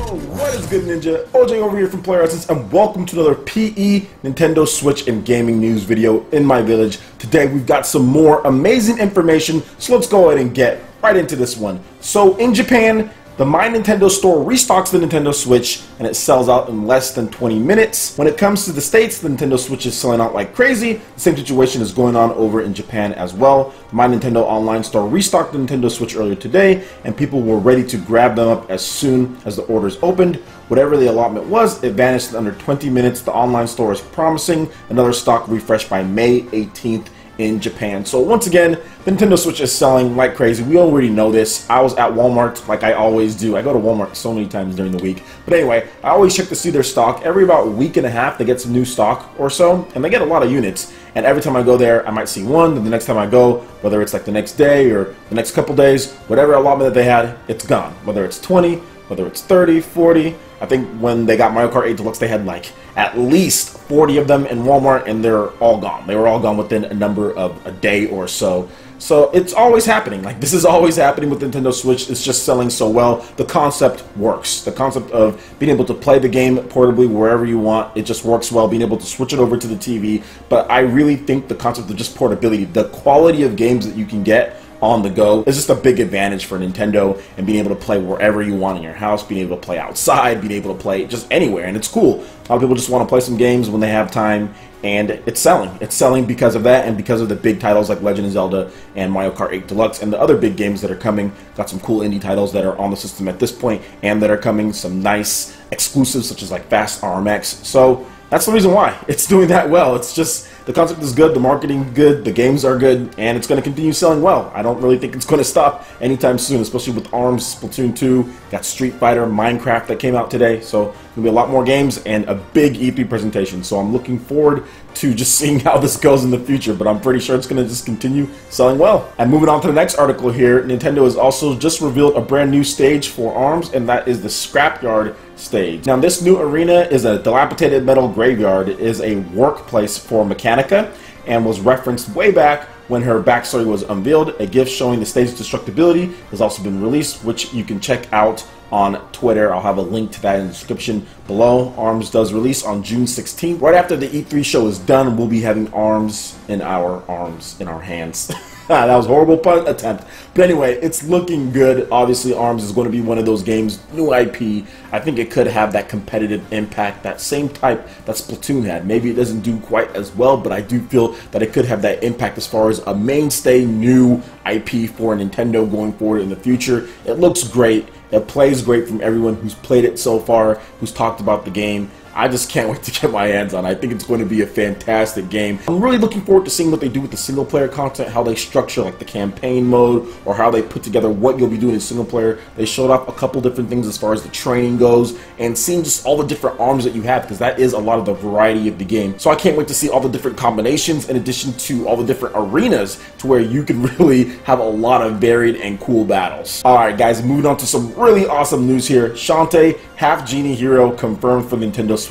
What is good, Ninja? OJ over here from PlayerEssence, and welcome to another PE, Nintendo Switch, and gaming news video in my village. Today we've got some more amazing information, so let's go ahead and get right into this one. So in Japan, the My Nintendo store restocks the Nintendo Switch, and it sells out in less than 20 minutes. When it comes to the States, the Nintendo Switch is selling out like crazy. The same situation is going on over in Japan as well. The My Nintendo online store restocked the Nintendo Switch earlier today, and people were ready to grab them up as soon as the orders opened. Whatever the allotment was, it vanished in under 20 minutes. The online store is promising another stock refresh by May 18th. In Japan. So once again, the Nintendo Switch is selling like crazy. We already know this. I was at Walmart like I always do. I go to Walmart so many times during the week. But anyway, I always check to see their stock. Every about week and a half, they get some new stock or so, and they get a lot of units. And every time I go there, I might see one, then the next time I go, whether it's like the next day or the next couple days, whatever allotment that they had, it's gone. Whether it's 20, whether it's 30, 40. I think when they got Mario Kart 8 Deluxe, they had like at least 40 of them in Walmart, and they're all gone. They were all gone within a number of a day or so. So it's always happening. Like, this is always happening with Nintendo Switch. It's just selling so well. The concept works. The concept of being able to play the game portably wherever you want, it just works well. Being able to switch it over to the TV. But I really think the concept of just portability, the quality of games that you can get on the go is just a big advantage for Nintendo, and being able to play wherever you want in your house, being able to play outside, being able to play just anywhere, and it's cool. A lot of people just want to play some games when they have time, and it's selling. It's selling because of that, and because of the big titles like Legend of Zelda and Mario Kart 8 Deluxe, and the other big games that are coming. Got some cool indie titles that are on the system at this point, and that are coming, some nice exclusives such as like Fast RMX. So that's the reason why it's doing that well. It's just the concept is good, the marketing good, the games are good, and it's going to continue selling well. I don't really think it's going to stop anytime soon, especially with ARMS, Splatoon 2, got Street Fighter, Minecraft that came out today. So there'll be a lot more games and a big E3 presentation. So I'm looking forward to just seeing how this goes in the future, but I'm pretty sure it's going to just continue selling well. And moving on to the next article here, Nintendo has also just revealed a brand new stage for ARMS, and that is the Scrapyard stage. Now, this new arena is a dilapidated metal graveyard. It is a workplace for Mechanica, and was referenced way back when her backstory was unveiled. A GIF showing the stage's destructibility has also been released, which you can check out on Twitter. I'll have a link to that in the description below. ARMS does release on June 16th. Right after the E3 show is done, we'll be having ARMS in our hands. That was a horrible pun attempt. But anyway, it's looking good. Obviously, ARMS is going to be one of those games, new IP. I think it could have that competitive impact, that same type that Splatoon had. Maybe it doesn't do quite as well, but I do feel that it could have that impact as far as a mainstay new IP for Nintendo going forward in the future. It looks great. It plays great from everyone who's played it so far, who's talked about the game. I just can't wait to get my hands on it. I think it's going to be a fantastic game. I'm really looking forward to seeing what they do with the single player content, how they structure like the campaign mode, or how they put together what you'll be doing in single player. They showed off a couple different things as far as the training goes, and seeing just all the different arms that you have, because that is a lot of the variety of the game. So I can't wait to see all the different combinations, in addition to all the different arenas, to where you can really have a lot of varied and cool battles. Alright guys, moving on to some really awesome news here. Shantae, Half-Genie Hero confirmed for Nintendo Switch,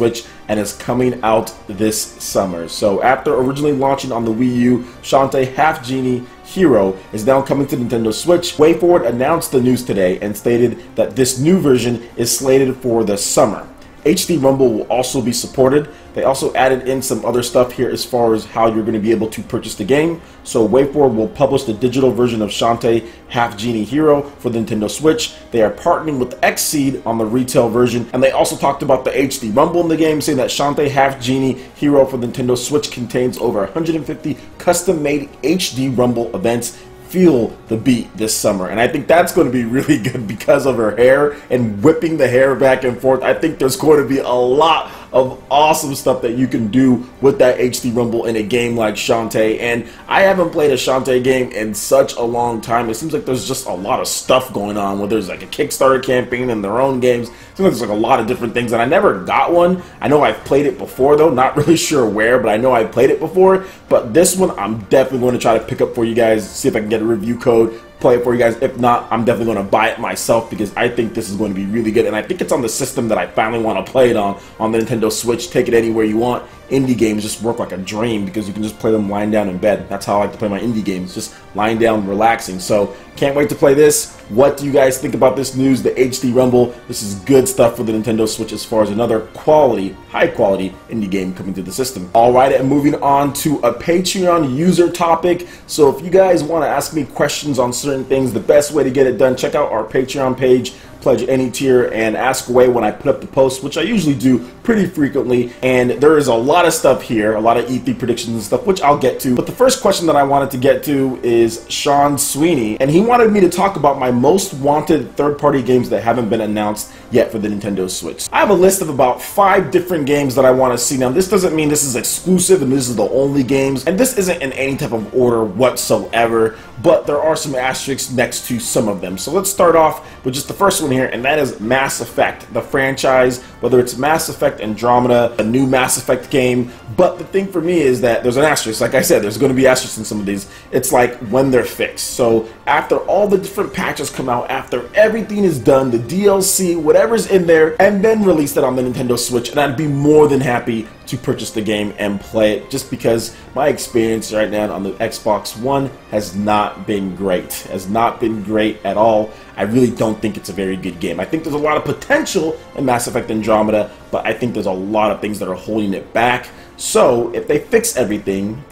and is coming out this summer. So after originally launching on the Wii U, Shantae Half-Genie Hero is now coming to Nintendo Switch. WayForward announced the news today and stated that this new version is slated for the summer. HD Rumble will also be supported. They also added in some other stuff here as far as how you're going to be able to purchase the game. So WayForward will publish the digital version of Shantae Half-Genie Hero for the Nintendo Switch. They are partnering with Xseed on the retail version, and they also talked about the HD Rumble in the game, saying that Shantae Half-Genie Hero for the Nintendo Switch contains over 150 custom-made HD Rumble events. Feel the beat this summer, and I think that's going to be really good because of her hair and whipping the hair back and forth. I think there's going to be a lot of awesome stuff that you can do with that HD Rumble in a game like Shantae, and I haven't played a Shantae game in such a long time. It seems like there's just a lot of stuff going on, where there's like a Kickstarter campaign and their own games. It seems like there's like a lot of different things, and I never got one. I know I've played it before though, not really sure where, but I know I've played it before. But this one I'm definitely going to try to pick up for you guys, see if I can get a review code, play it for you guys. If not, I'm definitely going to buy it myself, because I think this is going to be really good, and I think it's on the system that I finally want to play it on the Nintendo Switch. Take it anywhere you want, indie games just work like a dream because you can just play them lying down in bed. That's how I like to play my indie games, just lying down, relaxing. So can't wait to play this. What do you guys think about this news, the HD Rumble? This is good stuff for the Nintendo Switch as far as another quality, high quality indie game coming to the system. Alright, and moving on to a Patreon user topic. So if you guys want to ask me questions on certain things, the best way to get it done, check out our Patreon page. Pledge any tier and ask away when I put up the posts, which I usually do pretty frequently. And there is a lot of stuff here, a lot of E3 predictions and stuff, which I'll get to. But the first question that I wanted to get to is Sean Sweeney, and he wanted me to talk about my most wanted third-party games that haven't been announced yet for the Nintendo Switch. I have a list of about 5 different games that I want to see. Now, this doesn't mean this is exclusive and this is the only games, and this isn't in any type of order whatsoever, but there are some asterisks next to some of them. So let's start off with just the first one here, and that is Mass Effect, the franchise, whether it's Mass Effect Andromeda, a new Mass Effect game. But the thing for me is that there's an asterisk. Like I said, there's going to be asterisks in some of these. It's like when they're fixed. So after all the different patches come out, after everything is done, the DLC, whatever's in there, and then release it on the Nintendo Switch, and I'd be more than happy to purchase the game and play it, just because my experience right now on the Xbox One has not been great. Has not been great at all. I really don't think it's a very good game. I think there's a lot of potential in Mass Effect Andromeda, but I think there's a lot of things that are holding it back. So if they fix everything,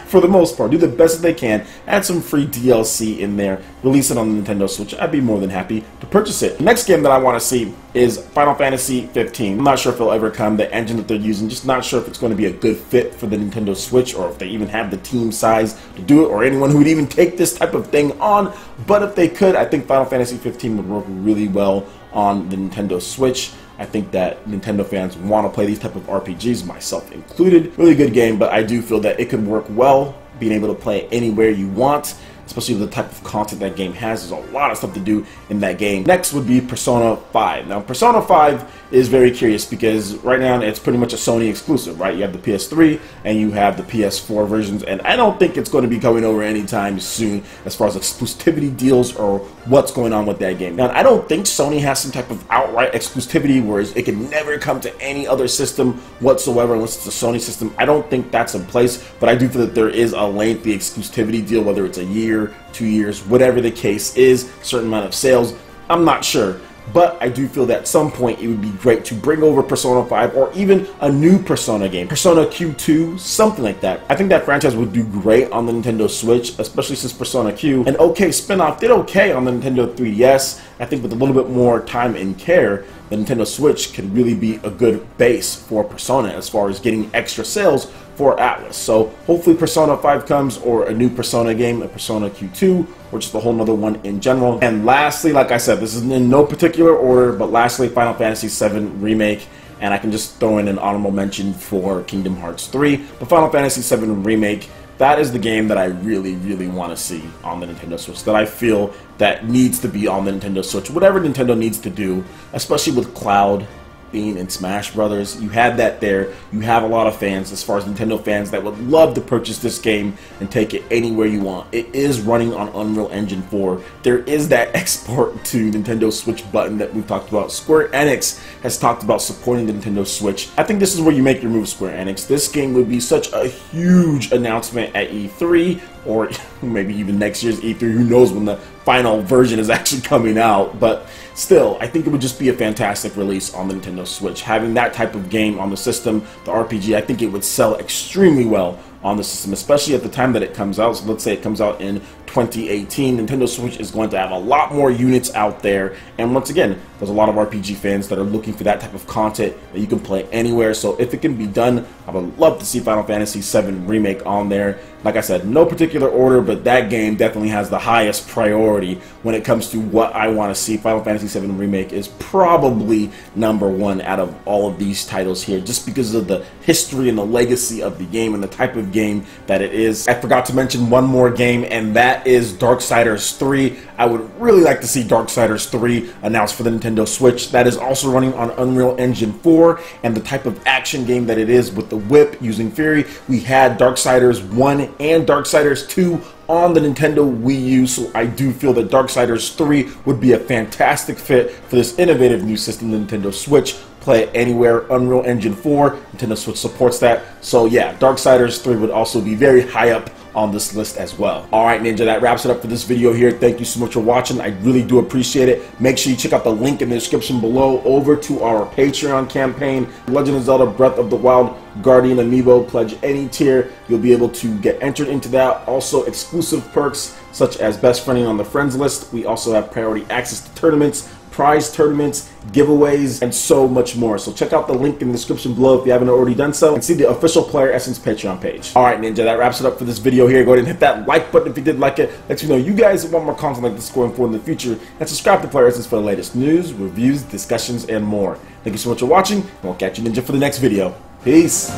for the most part, do the best that they can, add some free DLC in there, release it on the Nintendo Switch, I'd be more than happy to purchase it. The next game that I want to see is Final Fantasy 15. I'm not sure if it'll ever come, the engine that they're using, just not sure if it's going to be a good fit for the Nintendo Switch, or if they even have the team size to do it, or anyone who would even take this type of thing on. But if they could, I think Final Fantasy 15 would work really well on the Nintendo Switch. I think that Nintendo fans want to play these type of RPGs, myself included. Really good game, but I do feel that it could work well, being able to play it anywhere you want, especially with the type of content that game has. There's a lot of stuff to do in that game. Next would be Persona 5. Now, Persona 5 is very curious because right now it's pretty much a Sony exclusive, right? You have the PS3 and you have the PS4 versions, and I don't think it's going to be coming over anytime soon as far as exclusivity deals or what's going on with that game. Now, I don't think Sony has some type of outright exclusivity where it can never come to any other system whatsoever unless it's a Sony system. I don't think that's in place, but I do feel that there is a lengthy exclusivity deal, whether it's a year, 2 years, whatever the case is, certain amount of sales. I'm not sure. But I do feel that at some point it would be great to bring over Persona 5 or even a new Persona game. Persona Q2, something like that. I think that franchise would do great on the Nintendo Switch, especially since Persona Q, an okay spinoff, did okay on the Nintendo 3DS. I think with a little bit more time and care, the Nintendo Switch can really be a good base for Persona as far as getting extra sales for Atlas. So hopefully Persona 5 comes, or a new Persona game, a Persona Q2, or just a whole nother one in general. And lastly, like I said, this is in no particular order, but lastly, Final Fantasy VII Remake. And I can just throw in an honorable mention for Kingdom Hearts 3. But Final Fantasy VII Remake, that is the game that I really, really want to see on the Nintendo Switch, that I feel that needs to be on the Nintendo Switch. Whatever Nintendo needs to do, especially with Cloud being in Smash Brothers, you have that there. You have a lot of fans, as far as Nintendo fans, that would love to purchase this game and take it anywhere you want. It is running on Unreal Engine 4. There is that export to Nintendo Switch button that we've talked about. Square Enix has talked about supporting the Nintendo Switch. I think this is where you make your move, Square Enix. This game would be such a huge announcement at E3, or maybe even next year's E3. Who knows when the final version is actually coming out, but still, I think it would just be a fantastic release on the Nintendo Switch. Having that type of game on the system, the RPG, I think it would sell extremely well on the system, especially at the time that it comes out. So let's say it comes out in 2018, Nintendo Switch is going to have a lot more units out there, and once again, there's a lot of RPG fans that are looking for that type of content that you can play anywhere. So if it can be done, I would love to see Final Fantasy VII Remake on there. Like I said, no particular order, but that game definitely has the highest priority when it comes to what I want to see. Final Fantasy VII Remake is probably #1 out of all of these titles here, just because of the history and the legacy of the game and the type of game that it is. I forgot to mention one more game, and that is Darksiders 3. I would really like to see Darksiders 3 announced for the Nintendo Switch. That is also running on Unreal Engine 4, and the type of action game that it is with the whip using Fury. We had Darksiders 1 and Darksiders 2 on the Nintendo Wii U, so I do feel that Darksiders 3 would be a fantastic fit for this innovative new system, the Nintendo Switch. play it anywhere. Unreal Engine 4, Nintendo Switch supports that. So yeah, Darksiders 3 would also be very high up on this list as well. Alright Ninja, that wraps it up for this video here. Thank you so much for watching. I really do appreciate it. Make sure you check out the link in the description below over to our Patreon campaign. Legend of Zelda Breath of the Wild Guardian Amiibo. Pledge any tier. You'll be able to get entered into that. Also exclusive perks such as best friending on the friends list. We also have priority access to tournaments, prize tournaments, giveaways, and so much more. So check out the link in the description below if you haven't already done so, and see the official PlayerEssence Patreon page. Alright Ninja, that wraps it up for this video here. Go ahead and hit that like button if you did like it. Let you know you guys want more content like this going forward in the future, and subscribe to PlayerEssence for the latest news, reviews, discussions, and more. Thank you so much for watching, and we'll catch you Ninja for the next video. Peace!